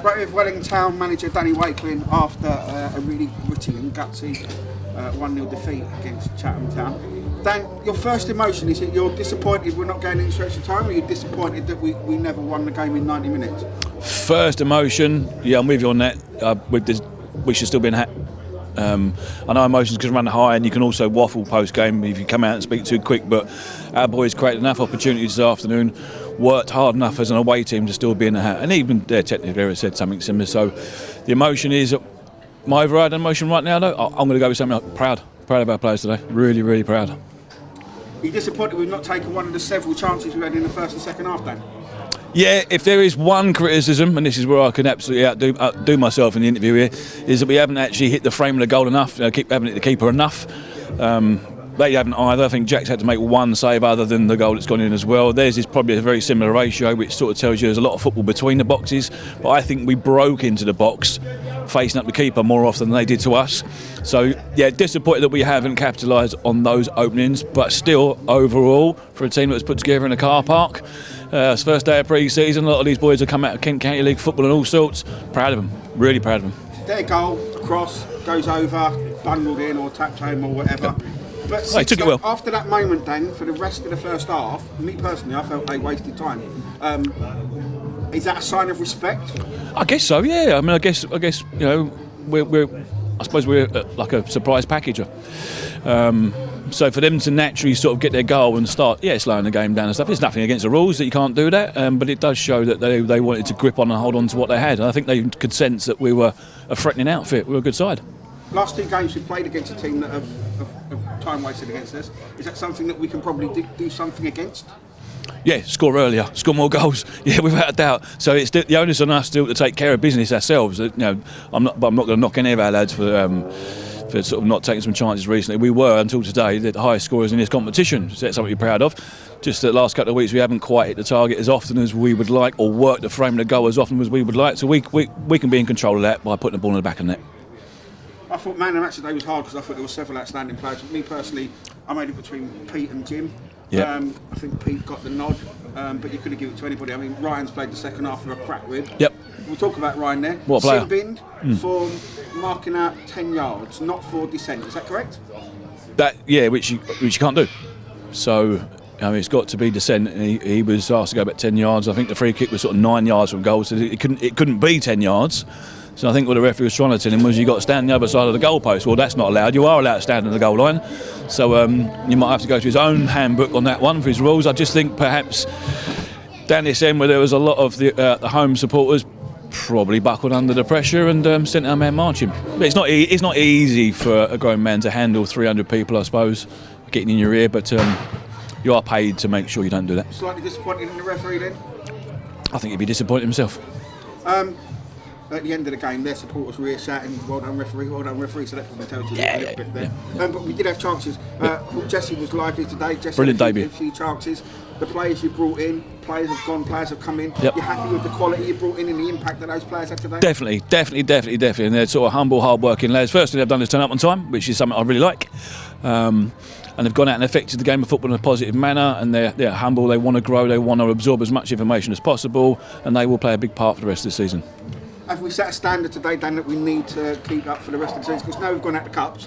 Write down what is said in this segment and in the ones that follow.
Right with Wellington Town manager Danny Wakeling after a really gritty and gutsy 1-0 defeat against Chatham Town. Dan, your first emotion, is it you're disappointed we're not going into extra time, or you're disappointed that we never won the game in 90 minutes? First emotion, yeah, I'm with you on that. We should still be in hat. I know emotions can run high, and you can also waffle post-game if you come out and speak too quick, but our boys created enough opportunities this afternoon, worked hard enough as an away team to still be in the hat, and even their technical area said something similar. So the emotion is, my overriding emotion right now though, I'm going to go with something like proud of our players today, really, really proud. Are you disappointed we've not taken one of the several chances we had in the first and second half, Dan? Yeah, if there is one criticism, and this is where I can absolutely outdo myself in the interview here, is that we haven't actually hit the frame of the goal enough, haven't hit the keeper enough. They haven't either. I think Jack's had to make one save other than the goal that's gone in as well. Theirs is probably a very similar ratio, which sort of tells you there's a lot of football between the boxes. But I think we broke into the box facing up the keeper more often than they did to us. So, yeah, disappointed that we haven't capitalised on those openings. But still, overall, for a team that was put together in a car park, it's first day of pre-season, a lot of these boys have come out of Kent County League football and all sorts. Proud of them, really proud of them. Their goal, cross, goes over, bundled in or tapped home or whatever. But He took it well. After that moment, Dan, for the rest of the first half, me personally, I felt they wasted time. Is that a sign of respect? I guess so. Yeah. I mean, I guess. You know, I suppose we're like a surprise packager. So for them to naturally sort of get their goal and start, slowing the game down and stuff. There's nothing against the rules that you can't do that, but it does show that they wanted to grip on and hold on to what they had. And I think they could sense that we were a threatening outfit. We were a good side. Last two games we played against a team that have time wasted against us. Is that something that we can probably do something against? Yeah, score earlier, score more goals. Yeah, without a doubt. So it's the onus on us still to take care of business ourselves. You know, I'm not going to knock any of our lads for sort of not taking some chances recently. We were, until today, the highest scorers in this competition. So that's something to be proud of. Just the last couple of weeks we haven't quite hit the target as often as we would like, or worked the frame of the goal as often as we would like. So we can be in control of that by putting the ball in the back of the net. I thought man of the match today was hard because I thought there were several outstanding players. Me personally, I made it between Pete and Jim. Yep. I think Pete got the nod, but you couldn't give it to anybody. I mean, Ryan's played the second half with a crack rib. Yep. We'll talk about Ryan there. What a player. Sin-binned for marking out 10 yards, not for dissent. Is that correct? Which you can't do. So it's got to be dissent. And he was asked to go back 10 yards. I think the free kick was sort of 9 yards from goal, so it couldn't be 10 yards. So I think what the referee was trying to tell him was you got to stand on the other side of the goalpost. Well, that's not allowed. You are allowed to stand on the goal line. So you might have to go to his own handbook on that one for his rules. I just think perhaps down this end where there was a lot of the home supporters probably buckled under the pressure and sent our man marching. But it's not easy for a grown man to handle 300 people, I suppose, getting in your ear. But you are paid to make sure you don't do that. Slightly disappointed in the referee then? I think he'd be disappointed himself. At the end of the game, their supporters were here shouting, well done referee, so that probably tells you a little bit there. But we did have chances. I thought Jesse was lively today. Jesse Brilliant had debut. a few chances. The players you brought in, players have gone, players have come in. Yep. You're happy with the quality you brought in and the impact that those players had today? Definitely. And they're sort of humble, hard-working lads. First thing they've done is turn up on time, which is something I really like. And they've gone out and affected the game of football in a positive manner, and they're humble, they want to grow, they want to absorb as much information as possible, and they will play a big part for the rest of the season. Have we set a standard today, Dan, that we need to keep up for the rest of the season? Because now we've gone out the cups,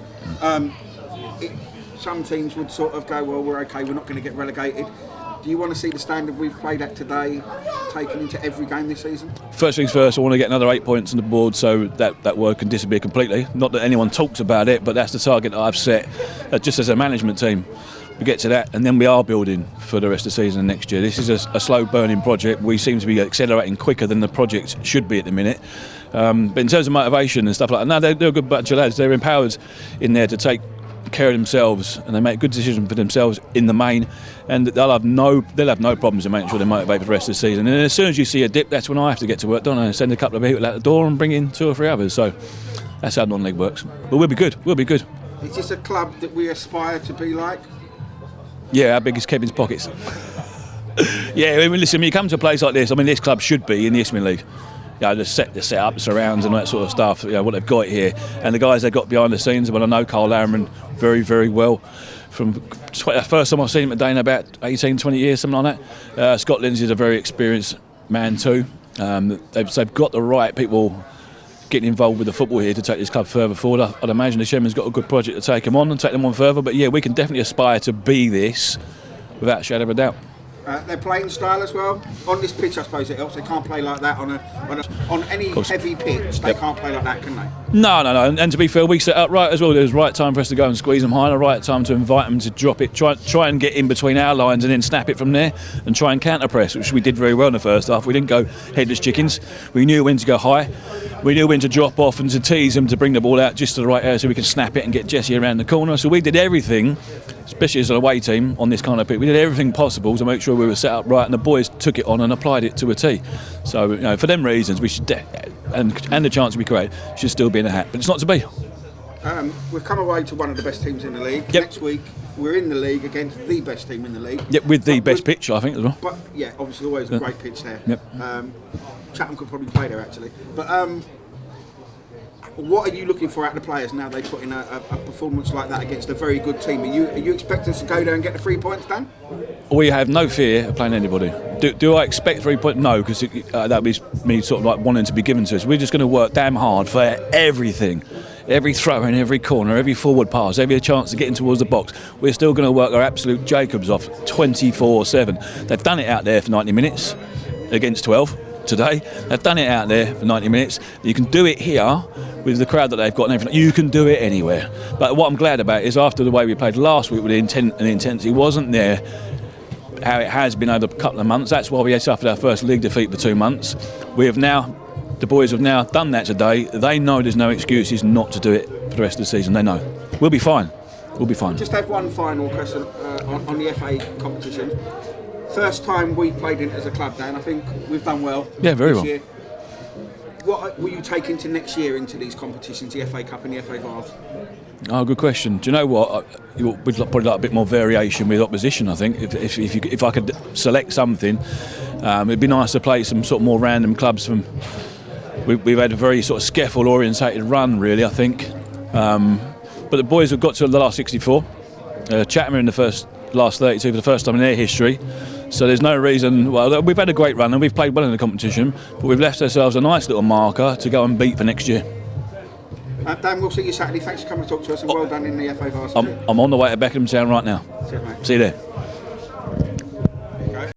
some teams would sort of go, well, we're okay, we're not going to get relegated. Do you want to see the standard we've played at today taken into every game this season? First things first, I want to get another 8 points on the board so that word can disappear completely. Not that anyone talks about it, but that's the target that I've set just as a management team. We get to that, and then we are building for the rest of the season and next year. This is a slow-burning project. We seem to be accelerating quicker than the project should be at the minute. But in terms of motivation and stuff like that, no, they're a good bunch of lads. They're empowered in there to take care of themselves, and they make good decisions for themselves in the main. And they'll have no problems in making sure they're motivated for the rest of the season. And as soon as you see a dip, that's when I have to get to work, don't I? Send a couple of people out the door and bring in 2 or 3 others. So that's how non-league works. But we'll be good. Is this a club that we aspire to be like? Yeah, our biggest Kevin's pockets. Yeah, I mean, listen, when you come to a place like this, I mean, this club should be in the Isthmian League. You know, the set-up, the surrounds and all that sort of stuff, what they've got here. And the guys they've got behind the scenes, well, I know Carl Larriman very, very well. From the first time I've seen him at Dana, about 18, 20 years, something like that. Scott Lindsay's a very experienced man too. They've got the right people getting involved with the football here to take this club further forward. I'd imagine the chairman's got a good project to take them on and take them on further. But yeah, we can definitely aspire to be this without a shadow of a doubt. Their playing style as well. On this pitch, I suppose it helps. They can't play like that on any heavy pitch. They can't play like that, can they? No. And to be fair, we set up right as well. It was the right time for us to go and squeeze them high, and the right time to invite them to drop it. Try and get in between our lines and then snap it from there and try and counter press, which we did very well in the first half. We didn't go headless chickens. We knew when to go high. We knew when to drop off and to tease them to bring the ball out just to the right area so we can snap it and get Jesse around the corner. So we did everything, especially as an away team on this kind of pitch. We did everything possible to make sure we were set up right, and the boys took it on and applied it to a T. So for them reasons, we should and the chance we create should still be in the hat, but it's not to be. We've come away to one of the best teams in the league. Yep. Next week we're in the league against the best team in the league. Yep, with the best pitch, I think, as well. But yeah, obviously always a great pitch there. Yep. Chatham could probably play there actually. But what are you looking for out of the players now they put in a performance like that against a very good team? Are you expecting us to go there and get the 3 points, Dan? We have no fear of playing anybody. Do I expect 3 points? No, because that would be me sort of like wanting to be given to us. We're just going to work damn hard for everything. Every throw in, every corner, every forward pass, every chance to get in towards the box. We're still going to work our absolute Jacobs off 24/7. They've done it out there for 90 minutes against 12 today. They've done it out there for 90 minutes. You can do it here with the crowd that they've got and everything. You can do it anywhere. But what I'm glad about is after the way we played last week with the intent and the intensity wasn't there, how it has been over a couple of months. That's why we suffered our first league defeat for 2 months. The boys have now done that today. They know there's no excuses not to do it for the rest of the season. They know. We'll be fine. We'll be fine. Just have one final question on the FA competition. First time we played in it as a club, Dan. I think we've done well. Yeah, very well. Year. What will you take into next year into these competitions, the FA Cup and the FA Vase? Oh, good question. Do you know what? We'd probably like a bit more variation with opposition, I think. If I could select something, it'd be nice to play some sort of more random clubs from... We've had a very sort of scaffold orientated run, really, I think. But the boys have got to the last 64. Chatham are in the last 32 for the first time in their history. So there's no reason. Well, we've had a great run and we've played well in the competition, but we've left ourselves a nice little marker to go and beat for next year. Dan, we'll see you Saturday. Thanks for coming to talk to us, and well done in the FA Vase. I'm on the way to Chatham Town right now. See you, mate. See you there.